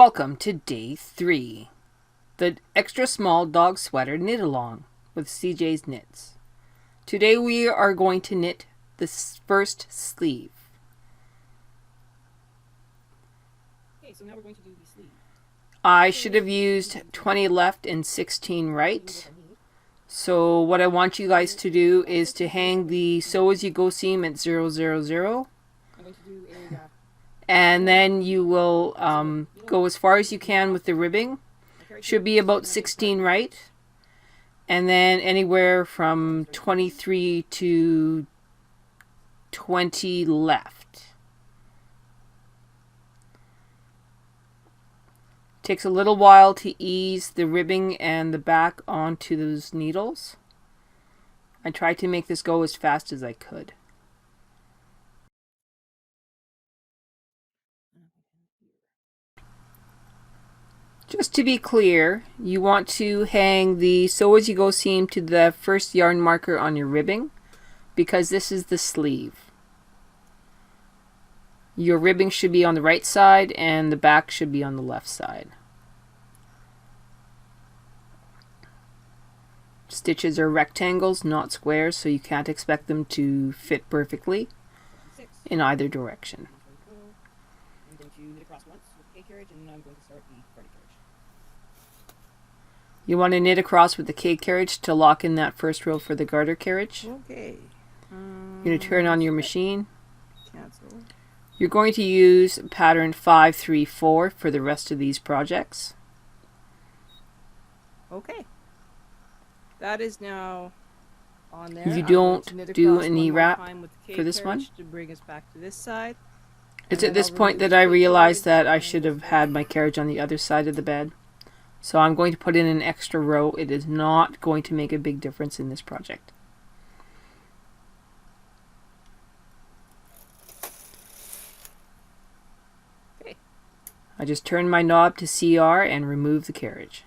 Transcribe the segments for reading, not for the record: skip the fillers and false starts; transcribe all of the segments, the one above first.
Welcome to day 3, the extra small dog sweater knit along with CJ's Knits. Today we are going to knit the first sleeve. Okay, so now we're going to do the sleeve. I should have used 20 left and 16 right. So what I want you guys to do is to hang the sew as you go seam at 000. I'm going to do And then you will go as far as you can with the ribbing. Should be about 16 right. And then anywhere from 23 to 20 left. Takes a little while to ease the ribbing and the back onto those needles. I tried to make this go as fast as I could. Just to be clear, you want to hang the sew as you go seam to the first yarn marker on your ribbing because this is the sleeve. Your ribbing should be on the right side and the back should be on the left side. Stitches are rectangles, not squares, so you can't expect them to fit perfectly in either direction. I'm going to knit across once with the carriage, and then I'm going to start the garter carriage. You want to knit across with the K carriage to lock in that first row for the garter carriage. Okay. You're going to turn on your machine. Cancel. You're going to use pattern 534 for the rest of these projects. Okay. That is now on there. If you don't do an E-wrap for this one. To bring us back to this side. It's at this point that I realized that I should have had my carriage on the other side of the bed. So I'm going to put in an extra row. It is not going to make a big difference in this project. Okay. I just turn my knob to CR and remove the carriage.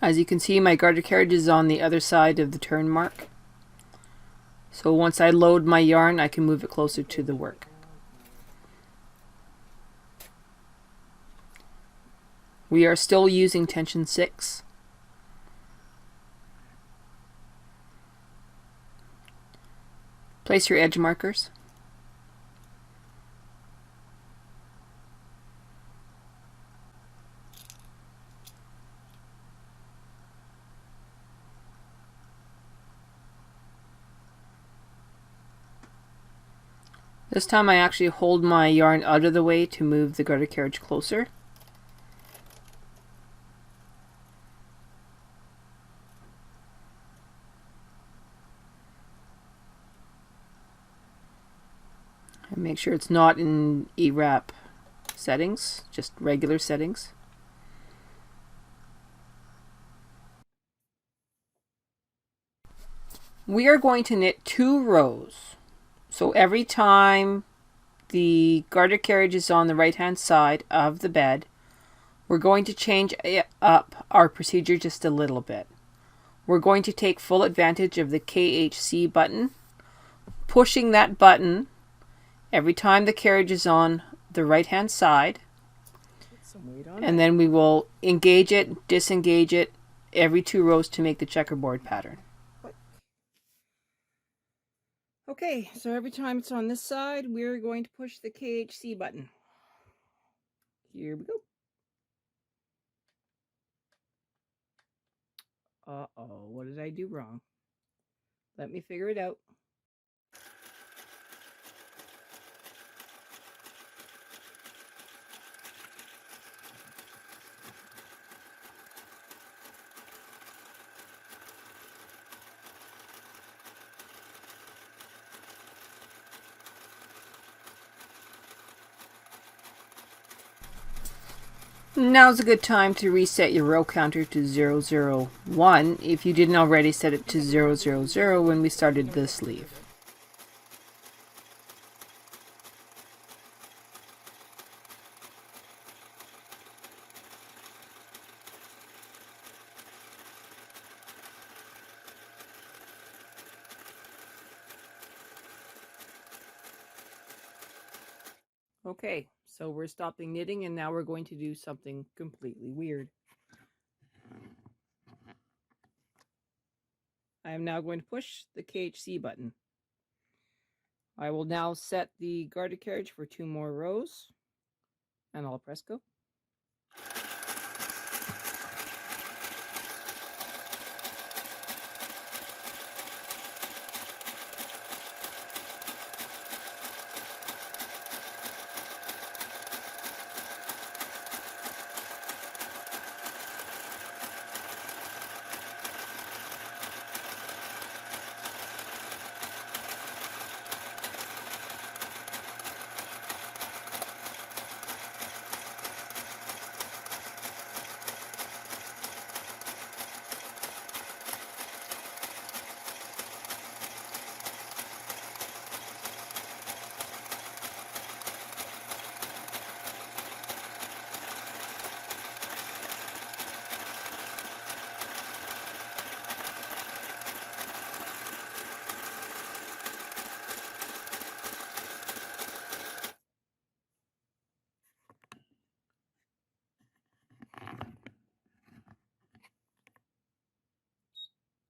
As you can see, my garter carriage is on the other side of the turn mark. So once I load my yarn, I can move it closer to the work. We are still using tension 6. Place your edge markers. This time I actually hold my yarn out of the way to move the garter carriage closer. And make sure it's not in E-wrap settings, just regular settings. We are going to knit 2 rows. So every time the garter carriage is on the right hand side of the bed, we're going to change up our procedure just a little bit. We're going to take full advantage of the KHC button, pushing that button every time the carriage is on the right hand side, and then we will engage it, disengage it every 2 rows to make the checkerboard pattern. Okay, so every time it's on this side, we're going to push the KHC button. Here we go. Uh-oh, what did I do wrong? Let me figure it out. Now's a good time to reset your row counter to 001 if you didn't already set it to 000 when we started the sleeve. Okay, so we're stopping knitting and now we're going to do something completely weird. I am now going to push the KHC button. I will now set the garter carriage for 2 more rows, and I'll press go.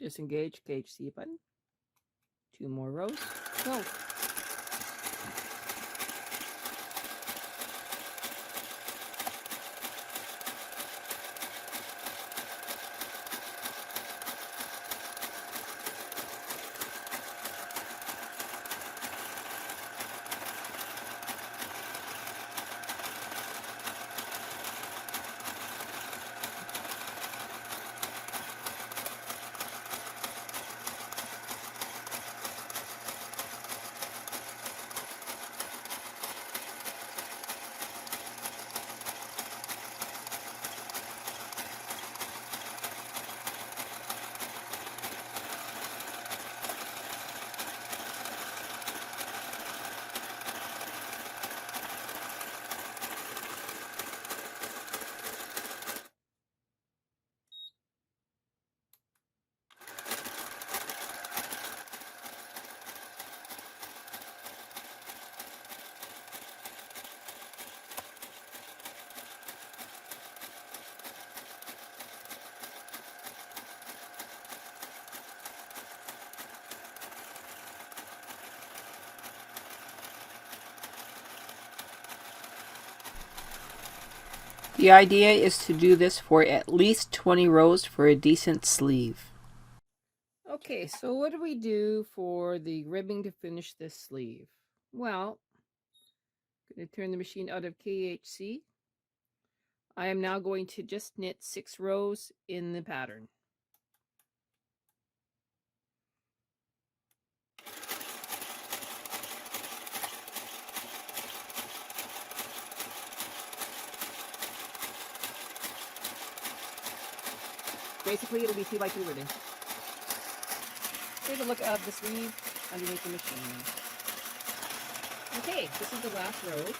Disengage KHC button. 2 more rows. Go. The idea is to do this for at least 20 rows for a decent sleeve. Okay, so what do we do for the ribbing to finish this sleeve? Well, I'm going to turn the machine out of KHC. I am now going to just knit 6 rows in the pattern. Basically, it'll be 2 by 2 ribbon. Here's a look of the sleeve underneath the machine. Okay, this is the last row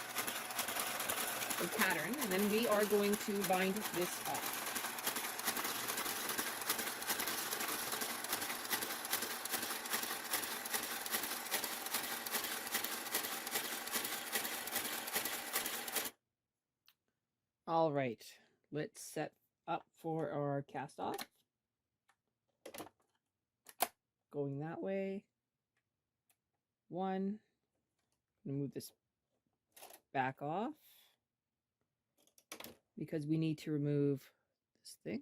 of pattern, and then we are going to bind this off. All right, let's set up for our cast off. Going that way. 1. I'm going to move this back off because we need to remove this thing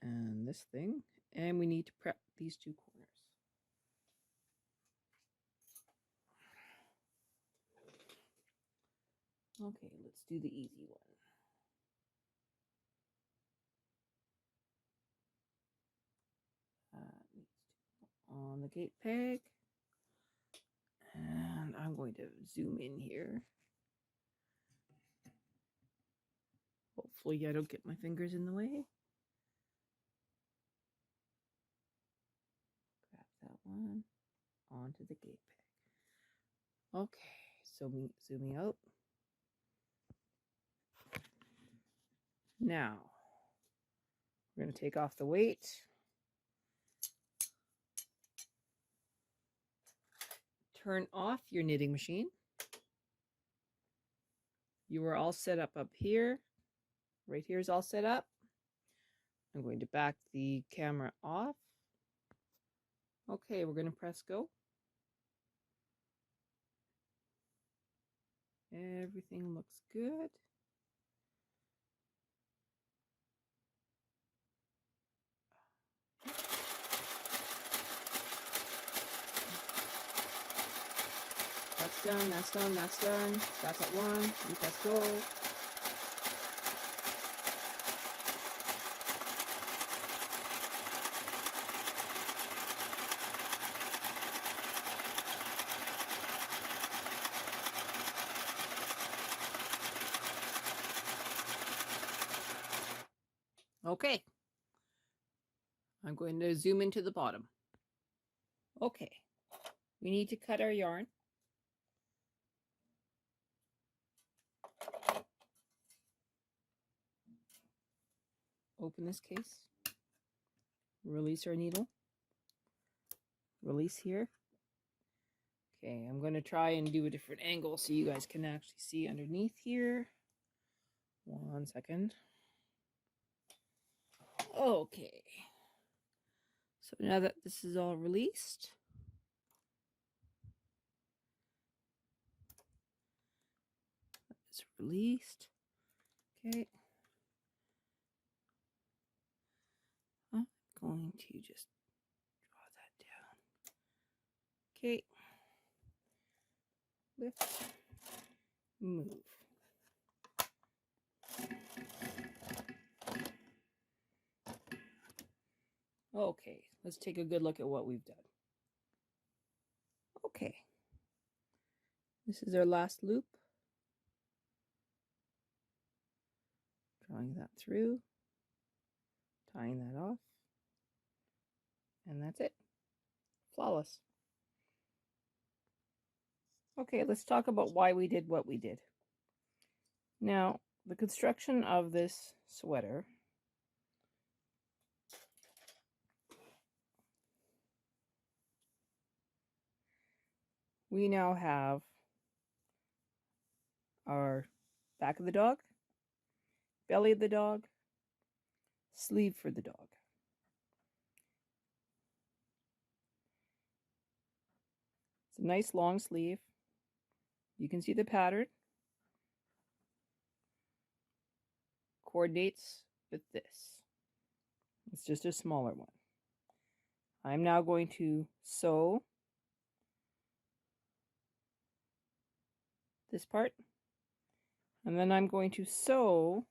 and this thing, and we need to prep these 2 corners. Okay, let's do the easy one. On the gate peg, and I'm going to zoom in here. Hopefully I don't get my fingers in the way. Grab that one onto the gate peg. Okay, so zooming out. Now we're going to take off the weight. Turn off your knitting machine. You are all set up here. Right here is all set up. I'm going to back the camera off. Okay, we're going to press go. Everything looks good. That's done, that's done, that's done. That's at 1. You press go. Okay. I'm going to zoom into the bottom. Okay. We need to cut our yarn. Open this case. Release our needle. Release here. Okay, I'm going to try and do a different angle so you guys can actually see underneath here. 1 second. Okay. So now that this is all released, it's released. Okay. I'm going to just draw that down. Okay. Lift. Move. Okay, let's take a good look at what we've done. Okay. This is our last loop. Drawing that through. Tying that off. And that's it. Flawless. Okay, let's talk about why we did what we did. Now, the construction of this sweater we now have our back of the dog, belly of the dog, sleeve for the dog. It's a nice long sleeve. You can see the pattern. Coordinates with this. It's just a smaller one. I'm now going to sew this part, and then I'm going to sew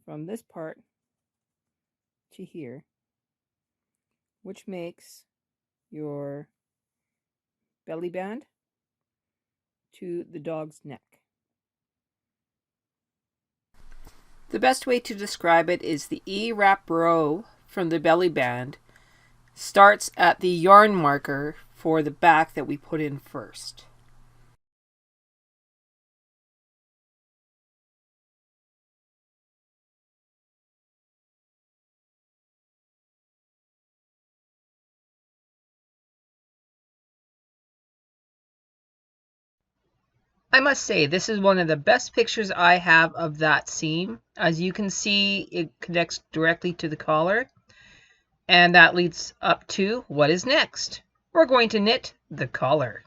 from this part to here, which makes your belly band to the dog's neck. The best way to describe it is the E-wrap row from the belly band starts at the yarn marker for the back that we put in first. I must say, this is one of the best pictures I have of that seam. As you can see, it connects directly to the collar. And that leads up to what is next. We're going to knit the collar.